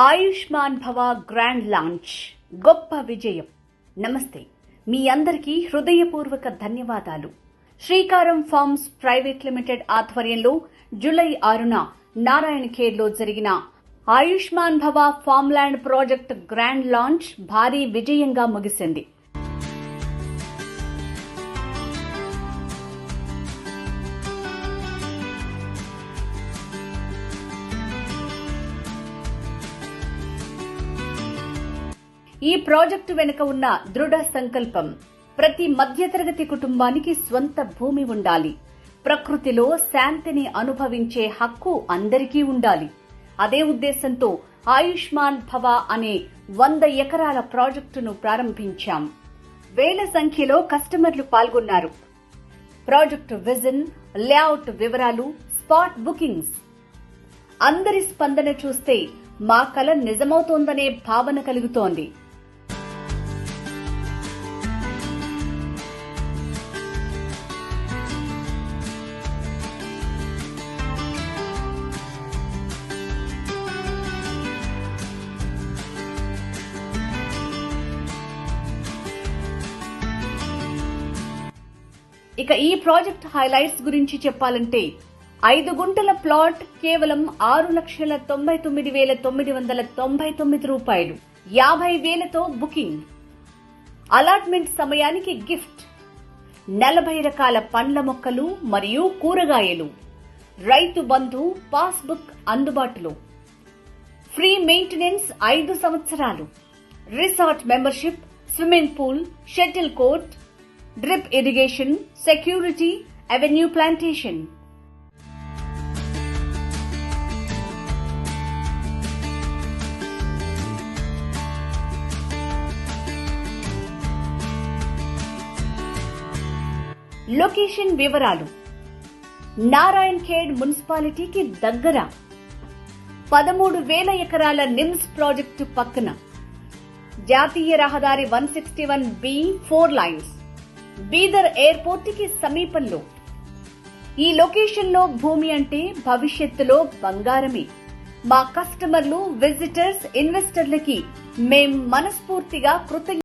ఆయుష్మాన్ భవ grand launch గొప్ప విజయం. నమస్తే, మీ అందరికీ హృదయపూర్వక ధన్యవాదాలు. శ్రీకారం ఫార్మ్స్ ప్రైవేట్ లిమిటెడ్ ఆధ్వర్యంలో జూలై 6న నారాయణఖేడ్లో జరిగిన ఆయుష్మాన్ భవ ఫార్మ్ల్యాండ్ ప్రాజెక్ట్ గ్రాండ్ లాంచ్ భారీ విజయంగా ముగిసింది. ఈ ప్రాజెక్టు వెనుక ఉన్న దృఢ సంకల్పం ప్రతి మధ్యతరగతి కుటుంబానికి స్వంత భూమి ఉండాలి, ప్రకృతిలో శాంతిని అనుభవించే హక్కు అందరికీ ఉండాలి. అదే ఉద్దేశంతో ఆయుష్మాన్ భవ అనే 100 ఎకరాల ప్రాజెక్టును ప్రారంభించాం. వేల సంఖ్యలో కస్టమర్లు పాల్గొన్నారు. ప్రాజెక్టు విజన్, లేఅవుట్ వివరాలు, స్పాట్ బుకింగ్స్, అందరి స్పందన చూస్తే మా కల నిజమవుతోందనే భావన కలుగుతోంది. ఇక ఈ ప్రాజెక్ట్ హైలైట్స్ గురించి చెప్పాలంటే 5 గుంటల ప్లాట్ కేవలం 6,99,999 రూపాయలు, 50,000తో బుకింగ్, అలాట్మెంట్ సమయానికి గిఫ్ట్, 40 రకాల పండ్ల మొక్కలు మరియు కూరగాయలు, రైతు బంధు పాస్బుక్ అందుబాటులో, ఫ్రీ మెయింటెనెన్స్ 5 సంవత్సరాలు, resort membership, swimming pool, shuttle court, drip irrigation, security, avenue plantation. Location వివరాలు: నారాయణఖేడ్ మున్సిపాలిటీకి దగ్గర, 13,000 ఎకరాల నిమ్స్ ప్రాజెక్టు పక్కన, జాతీయ రహదారి 161B 4 లైన్స్, బీదర్ ఎయిర్పోర్ట్ కి సమీపంలో. ఈ లొకేషన్లో భూమి అంటే భవిష్యత్తులో బంగారమే. మా కస్టమర్లు, విజిటర్స్, ఇన్వెస్టర్లకి మేం మనస్ఫూర్తిగా కృతజ్ఞతలు